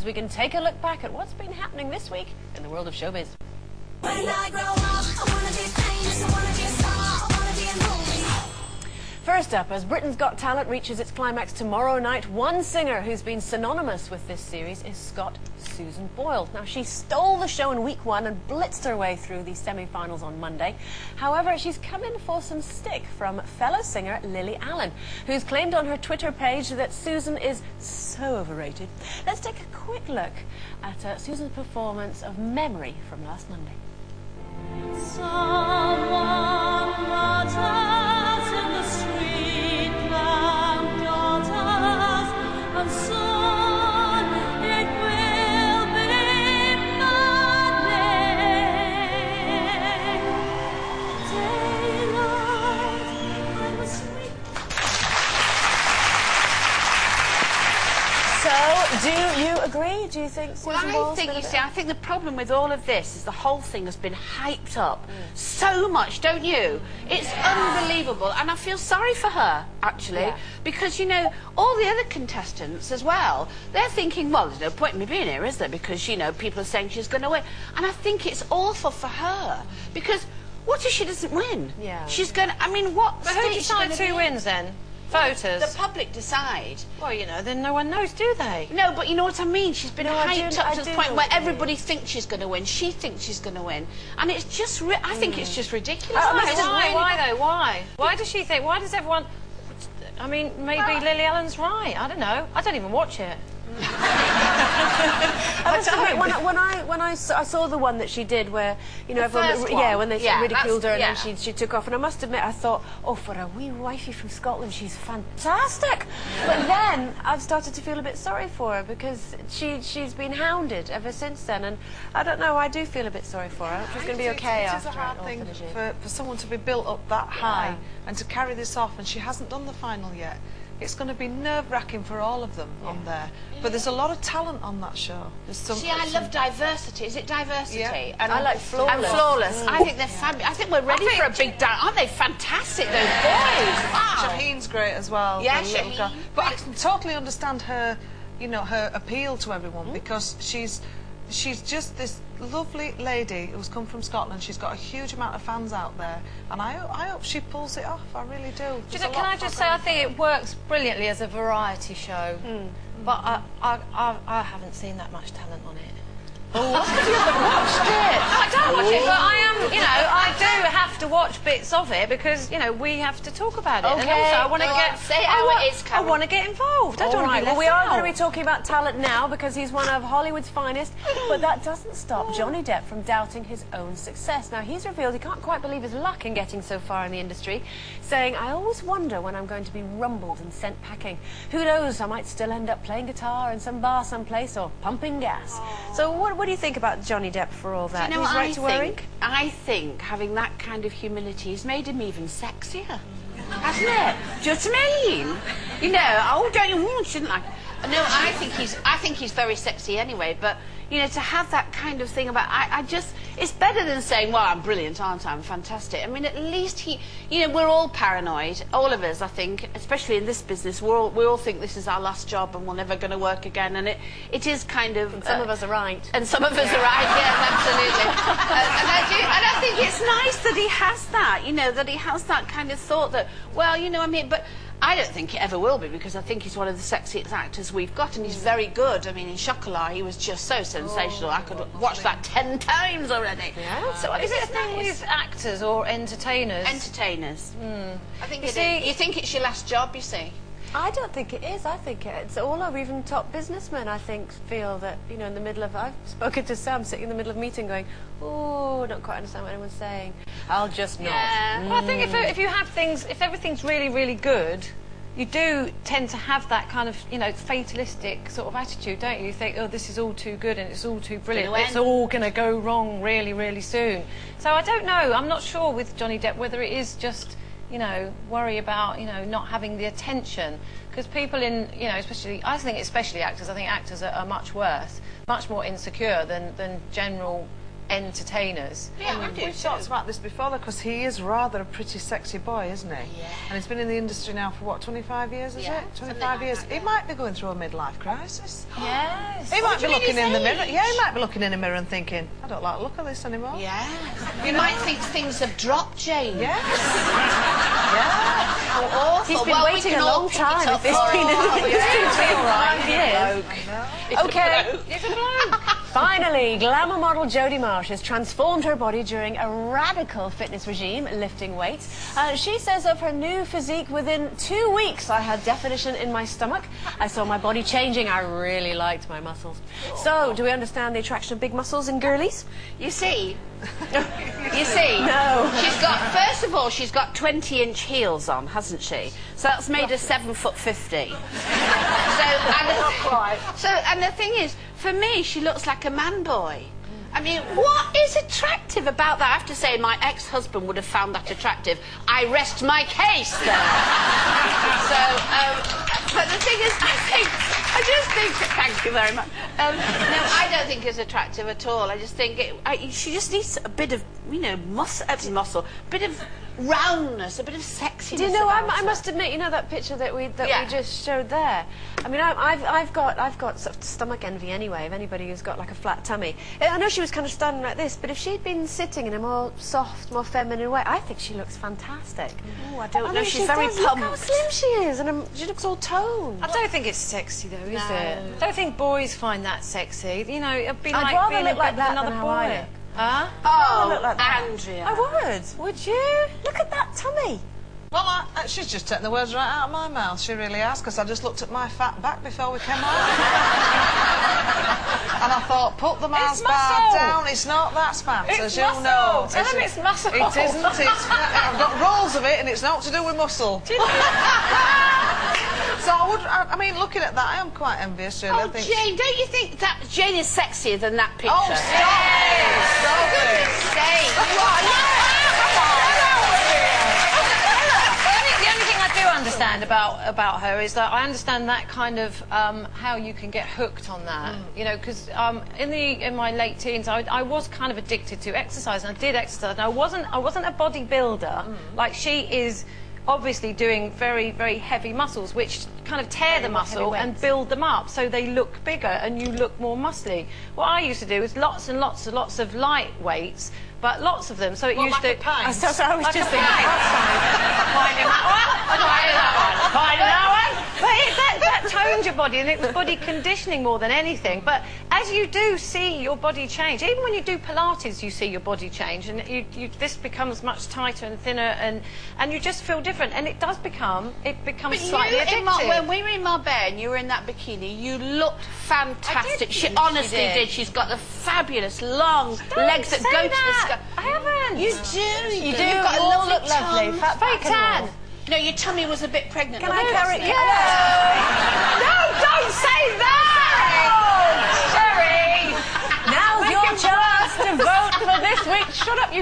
as we can take a look back at what's been happening this week in the world of showbiz. When I grow up, I wanna be famous, I wanna be a star, I wanna be a movie. First up, as Britain's Got Talent reaches its climax tomorrow night, one singer who's been synonymous with this series is Susan Boyle. Now, she stole the show in week 1 and blitzed her way through the semi-finals on Monday. However, she's come in for some stick from fellow singer Lily Allen, who's claimed on her Twitter page that Susan is so overrated. Let's take a quick look at Susan's performance of Memory from last Monday. Someone mutters in the street lamp daughters, and soon it will be morning. Daylight, I was sweet. So, do you agree? Do you think Susan Well, I Boyle's think, been a you bit- see, I think the problem with all of this is the whole thing has been hyped up so much, don't you? It's unbelievable, and I feel sorry for her, actually, because, you know, all the other contestants as well, they're thinking, well, there's no point in me being here, is there? Because, you know, people are saying she's going to win. And I think it's awful for her, because what if she doesn't win? Yeah. She's going to, I mean, what But who state is she decides gonna who be in? wins then? Voters? The public decide. Well, you know, then no one knows, do they? No, but you know what I mean? She's been No, I hyped do- up I to the do point know where what you mean. everybody thinks she's going to win. She thinks she's going to win. And it's just, I think it's just ridiculous. Why though? Why? Why does she think? Why does everyone... I mean, maybe Lily Allen's right. I don't know. I don't even watch it. I must admit, when I saw the one that she did where, you know, everyone, first yeah, one. when they Yeah, ridiculed her and that's- then she took off, and I must admit, I thought, oh, for a wee wifey from Scotland, she's fantastic. But then I've started to feel a bit sorry for her because she's been hounded ever since then, and I don't know, I do feel a bit sorry for her. She's going to be okay It after is a hard it all thing finishes. for someone to be built up that high and to carry this off, and she hasn't done the final yet. It's going to be nerve-wracking for all of them on there. But there's a lot of talent on that show. There's some, See, I love diversity. Is it diversity? Yeah. And I like Flawless. And Flawless. I think they're fabulous. I think we're ready for a big dance. Aren't they fantastic, those boys? Wow. Shaheen's great as well. Yeah, the little Shaheen. girl. But I can totally understand her, you know, her appeal to everyone because she's just this lovely lady who's come from Scotland. She's got a huge amount of fans out there, and I hope she pulls it off. I really do. Do you know, can I just say, I think it works brilliantly as a variety show, but I haven't seen that much talent on it. You haven't watched it. I don't watch it, but I am, you know, I do have to watch bits of it because, you know, we have to talk about it. And Okay, also I want to go get... on, say how it is, I Carol. want to get involved. I don't All want to right, be well, left we are out. going to be talking about talent now because he's one of Hollywood's finest, but that doesn't stop Johnny Depp from doubting his own success. Now, he's revealed he can't quite believe his luck in getting so far in the industry, saying, I always wonder when I'm going to be rumbled and sent packing. Who knows, I might still end up playing guitar in some bar someplace or pumping gas. So what do you think about Johnny Depp for all that? Do you know He's what right to worry? I think having that kind of humility has made him even sexier, hasn't it? Do you know what I mean? You know, oh, don't you shouldn't I? No, I think he's very sexy anyway, but, you know, to have that kind of thing about, I just, it's better than saying, well, I'm brilliant, aren't I? I'm fantastic. I mean, at least he, you know, we're all paranoid, all of us, I think, especially in this business, we all think this is our last job and we're never going to work again, and it is kind of... And some of us are right. And some of us are right, yes, absolutely. And I think it's nice that he has that, you know, that he has that kind of thought that, well, you know, I mean, but I don't think it ever will be because I think he's one of the sexiest actors we've got, and he's very good. I mean, in Chocolat, he was just so sensational. I could watch that 10 times already. Yeah. So Is it a thing nice. with actors or entertainers? Entertainers. I think You it see- is. You think it's your last job, you see? I don't think it is. I think it's all of even top businessmen, I think, feel that, you know, in the middle of... I've spoken to Sam sitting in the middle of a meeting going, oh, I don't quite understand what anyone's saying. I'll just not. Yeah. Well, I think if you have things, if everything's really, really good, you do tend to have that kind of, you know, fatalistic sort of attitude, don't you? You think, oh, this is all too good and it's all too brilliant. It's all going to go wrong really, really soon. So I don't know. I'm not sure with Johnny Depp whether it is just, you know, worry about, you know, not having the attention. Because people in, you know, especially actors, I think actors are much worse, much more insecure than general entertainers. Yeah, We've talked about this before, because he is rather a pretty sexy boy, isn't he? Yeah. And he's been in the industry now for, what, 25 years, is Yeah, it? something 25 like years. that, He yeah. might be going through a midlife crisis. Yes. He might do be you mean looking his in the mirror. age? Yeah, he might be looking in a mirror and thinking, I don't like the look of this anymore. Yeah. You might think things have dropped, Jane. Yes. Yeah. How awful. He's been Well, we waiting can a all long pick it time up if it's for been him. in the industry for 5 years. Okay. It's a bloke. Finally, glamour model Jodie Marsh has transformed her body during a radical fitness regime, lifting weights. She says of her new physique, within 2 weeks I had definition in my stomach. I saw my body changing. I really liked my muscles. So, do we understand the attraction of big muscles in girlies? You see? No. She's got, first of all, she's got 20-inch heels on, hasn't she? So that's made her 7'50". And the thing is, for me, she looks like a man boy. I mean, what is attractive about that? I have to say, my ex-husband would have found that attractive. I rest my case there. But the thing is, I just think, thank you very much. No, I don't think it's attractive at all. I just think she just needs a bit of, muscle, a bit of roundness, a bit of sexiness. Do you know? about I her. must admit, that picture that we Yeah. just showed there. I mean, I've got sort of stomach envy anyway of anybody who's got like a flat tummy. I know she was kind of standing like this, but if she'd been sitting in a more soft, more feminine way, I think she looks fantastic. Oh, I don't know. mean, She's she very does. Look how pumped. slim she is, and she looks all toned. I don't think it's sexy though, is No. it? I don't think boys find that sexy. It'd be I'd like rather being look in like bed with that another than how I boy. look. Huh? Oh, look like that. Andrea. I would. Would you? Look at that tummy. Well, she's just taken the words right out of my mouth. She really has, because I just looked at my fat back before we came on. And I thought, put the Mars bar muscle. down. It's not that fat, It's as muscle. you know. Tell him it's muscle. It isn't. I've got rolls of it, and it's not to do with muscle. So I mean, looking at that, I am quite envious, really. I Oh, think. Jane, don't you think that Jane is sexier than that picture? Oh, stop it! Stop For it! goodness sake. The only thing I do understand about her is that I understand that kind of how you can get hooked on that. Because in my late teens, I was kind of addicted to exercise, and I did exercise. And I wasn't a bodybuilder like she is. Obviously doing very, very heavy muscles, which kind of tear the muscle and build them up so they look bigger and you look more muscly. What I used to do was lots and lots and lots of light weights, but lots of them. So it used like to. a pint? I was just thinking Finding that one. But that toned your body, and it was body conditioning more than anything. But as you do see your body change, even when you do Pilates, you see your body change, and this becomes much tighter and thinner, and you just feel different. And it becomes slightly addictive. When we were in Marbella and you were in that bikini, you looked fantastic. She honestly did. She's got the fabulous long legs that go to the sky. I haven't. You do. You do. You've got You a all lovely look lovely. tongue. Fat back and all. No, your tummy was a bit pregnant. Can I wasn't carry? it? Yeah. No, don't say that! Sherrie! Now's your chance to vote for this week's Shut Up, You